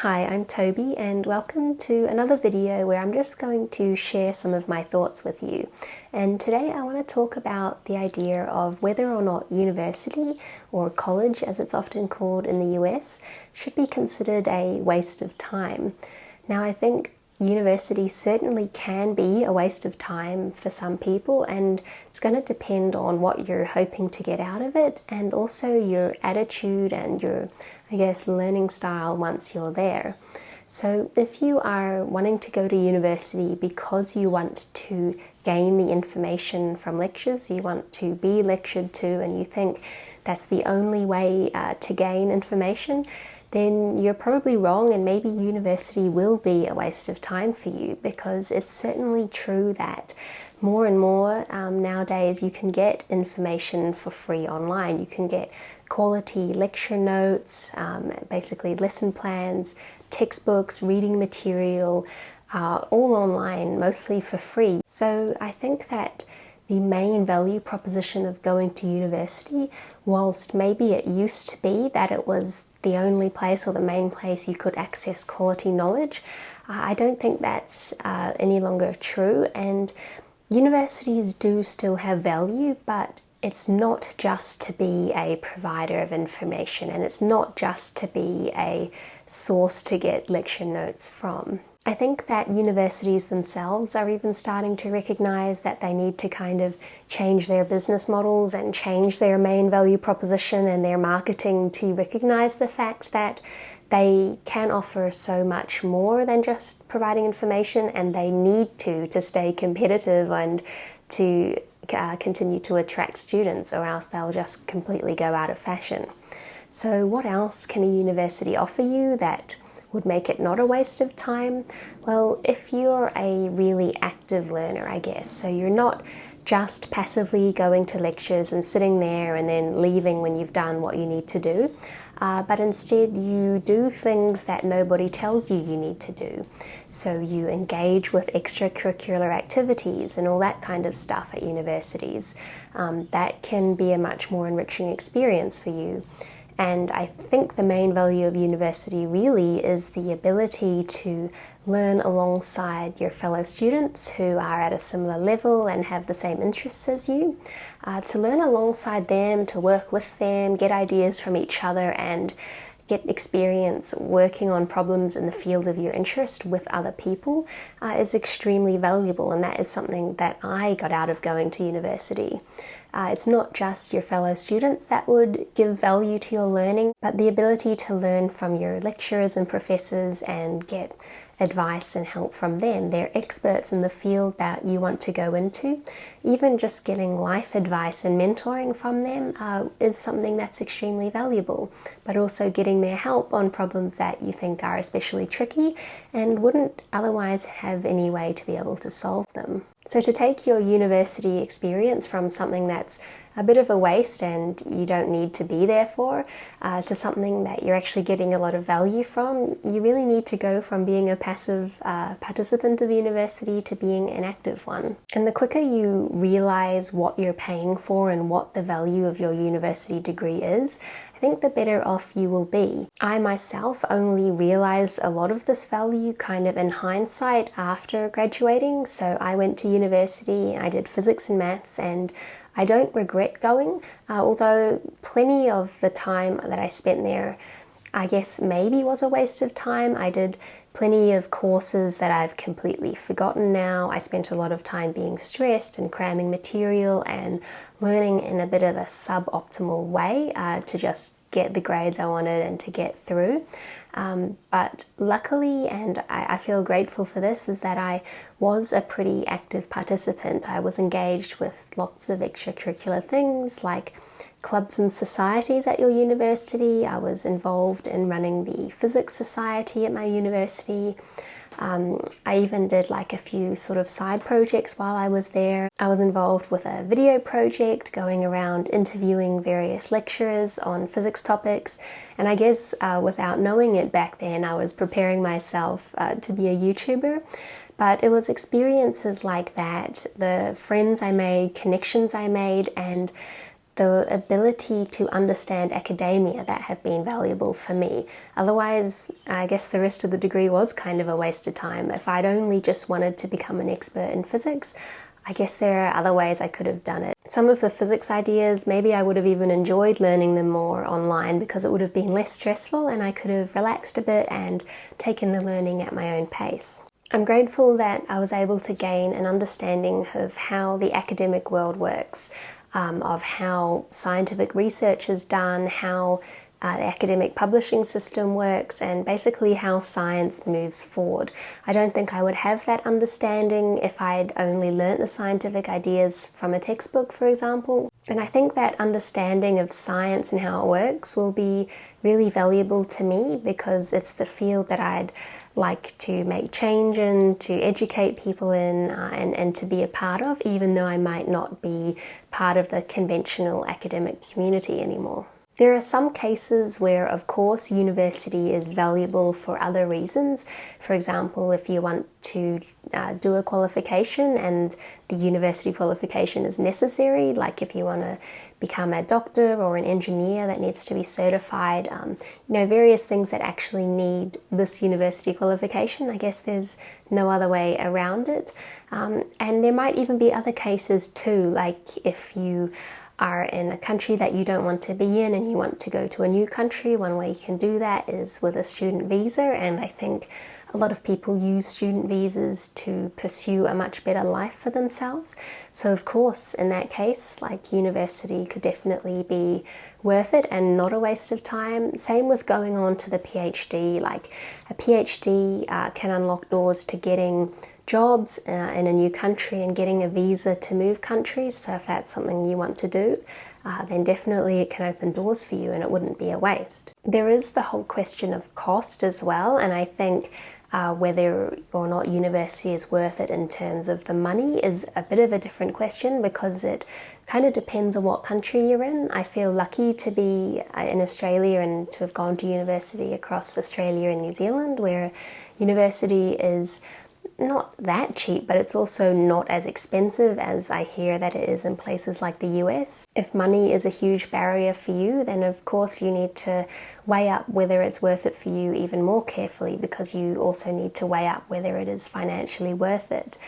Hi, I'm Toby and welcome to another video where I'm just going to share some of my thoughts with you. And today I want to talk about the idea of whether or not university, or college as it's often called in the US, should be considered a waste of time. Now I think university certainly can be a waste of time for some people, and it's going to depend on what you're hoping to get out of it and also your attitude and your, learning style once you're there. So if you are wanting to go to university because you want to gain the information from lectures, you want to be lectured to, and you think that's the only way to gain information, then you're probably wrong, and maybe university will be a waste of time for you, because it's certainly true that more and more nowadays you can get information for free online. You can get quality lecture notes, basically lesson plans, textbooks, reading material, all online, mostly for free. So I think that the main value proposition of going to university, whilst maybe it used to be that it was the only place or the main place you could access quality knowledge, I don't think that's any longer true. And universities do still have value, but it's not just to be a provider of information, and it's not just to be a source to get lecture notes from. I think that universities themselves are even starting to recognize that they need to kind of change their business models and change their main value proposition and their marketing to recognize the fact that they can offer so much more than just providing information, and they need to stay competitive and to continue to attract students, or else they'll just completely go out of fashion. So what else can a university offer you that would make it not a waste of time? Well, if you're a really active learner, I guess, so you're not just passively going to lectures and sitting there and then leaving when you've done what you need to do, but instead you do things that nobody tells you you need to do. So you engage with extracurricular activities and all that kind of stuff at universities. That can be a much more enriching experience for you. And I think the main value of university really is the ability to learn alongside your fellow students who are at a similar level and have the same interests as you, to learn alongside them, to work with them, get ideas from each other, and get experience working on problems in the field of your interest with other people is extremely valuable, and that is something that I got out of going to university. It's not just your fellow students that would give value to your learning, but the ability to learn from your lecturers and professors and get advice and help from them. They're experts in the field that you want to go into. Even just getting life advice and mentoring from them is something that's extremely valuable, but also getting their help on problems that you think are especially tricky and wouldn't otherwise have any way to be able to solve them. So to take your university experience from something that's a bit of a waste and you don't need to be there for, to something that you're actually getting a lot of value from, you really need to go from being a passive participant of university to being an active one. And the quicker you realize what you're paying for and what the value of your university degree is, I think the better off you will be. I myself only realized a lot of this value kind of in hindsight after graduating. So I went to university, I did physics and maths, and I don't regret going, although plenty of the time that I spent there, I guess maybe was a waste of time. I did plenty of courses that I've completely forgotten now. I spent a lot of time being stressed and cramming material and learning in a bit of a suboptimal way to just get the grades I wanted and to get through. But luckily, and I feel grateful for this, is that I was a pretty active participant. I was engaged with lots of extracurricular things like clubs and societies at your university. I was involved in running the physics society at my university. I even did like a few sort of side projects while I was there. I was involved with a video project going around interviewing various lecturers on physics topics, and I guess without knowing it back then, I was preparing myself to be a YouTuber. But it was experiences like that, the friends I made, connections I made, and the ability to understand academia that have been valuable for me. Otherwise, I guess the rest of the degree was kind of a waste of time. If I'd only just wanted to become an expert in physics, I guess there are other ways I could have done it. Some of the physics ideas, maybe I would have even enjoyed learning them more online because it would have been less stressful and I could have relaxed a bit and taken the learning at my own pace. I'm grateful that I was able to gain an understanding of how the academic world works, of how scientific research is done, how the academic publishing system works, and basically how science moves forward. I don't think I would have that understanding if I'd only learnt the scientific ideas from a textbook, for example. And I think that understanding of science and how it works will be really valuable to me because it's the field that I'd like to make change in, to educate people in, and to be a part of, even though I might not be part of the conventional academic community anymore. There are some cases where, of course, university is valuable for other reasons. For example, if you want to do a qualification and the university qualification is necessary, like if you want to become a doctor or an engineer that needs to be certified, various things that actually need this university qualification. I guess there's no other way around it. And there might even be other cases too, like if you are in a country that you don't want to be in and you want to go to a new country, one way you can do that is with a student visa, and I think a lot of people use student visas to pursue a much better life for themselves. So of course, in that case, like, university could definitely be worth it and not a waste of time. Same with going on to the PhD. Like, a PhD can unlock doors to getting jobs in a new country and getting a visa to move countries. So if that's something you want to do, then definitely it can open doors for you and it wouldn't be a waste. There is the whole question of cost as well, and I think whether or not university is worth it in terms of the money is a bit of a different question because it kind of depends on what country you're in. I feel lucky to be in Australia and to have gone to university across Australia and New Zealand, where university is not that cheap, but it's also not as expensive as I hear that it is in places like the US. If money is a huge barrier for you, then of course you need to weigh up whether it's worth it for you even more carefully, because you also need to weigh up whether it is financially worth it.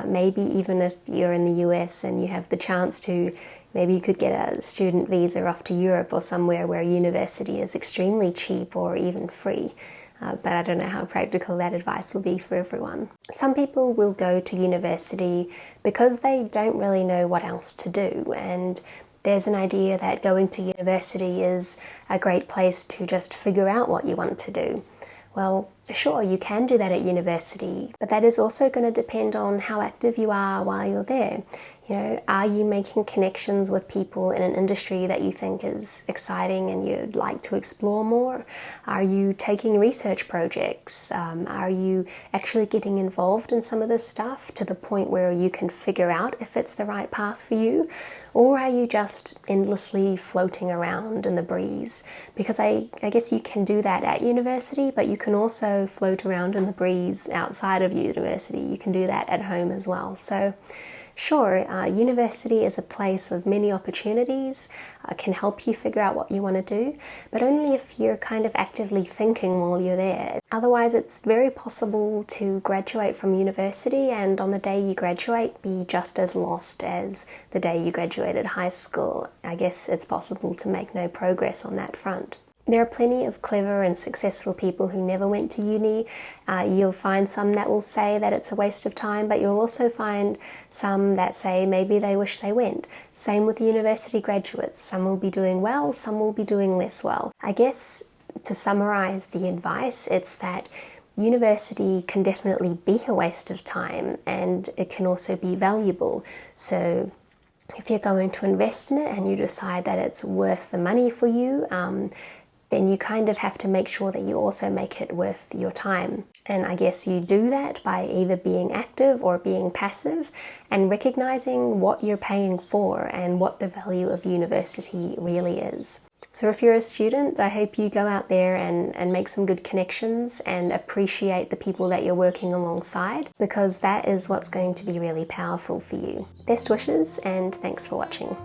Maybe even if you're in the US and you have the chance to, maybe you could get a student visa off to Europe or somewhere where university is extremely cheap or even free. But I don't know how practical that advice will be for everyone. Some people will go to university because they don't really know what else to do, and there's an idea that going to university is a great place to just figure out what you want to do. Well, sure, you can do that at university, but that is also going to depend on how active you are while you're there. Are you making connections with people in an industry that you think is exciting and you'd like to explore more? Are you taking research projects? Are you actually getting involved in some of this stuff to the point where you can figure out if it's the right path for you? Or are you just endlessly floating around in the breeze? Because I guess you can do that at university, but you can also float around in the breeze outside of university. You can do that at home as well. So sure, university is a place of many opportunities, can help you figure out what you want to do, but only if you're kind of actively thinking while you're there. Otherwise, it's very possible to graduate from university and on the day you graduate be just as lost as the day you graduated high school. I guess it's possible to make no progress on that front. There are plenty of clever and successful people who never went to uni. You'll find some that will say that it's a waste of time, but you'll also find some that say maybe they wish they went. Same with university graduates. Some will be doing well, some will be doing less well. I guess to summarize the advice, it's that university can definitely be a waste of time and it can also be valuable. So if you're going to invest in it and you decide that it's worth the money for you, then you kind of have to make sure that you also make it worth your time. And I guess you do that by either being active or being passive and recognizing what you're paying for and what the value of university really is. So if you're a student, I hope you go out there and make some good connections and appreciate the people that you're working alongside, because that is what's going to be really powerful for you. Best wishes and thanks for watching.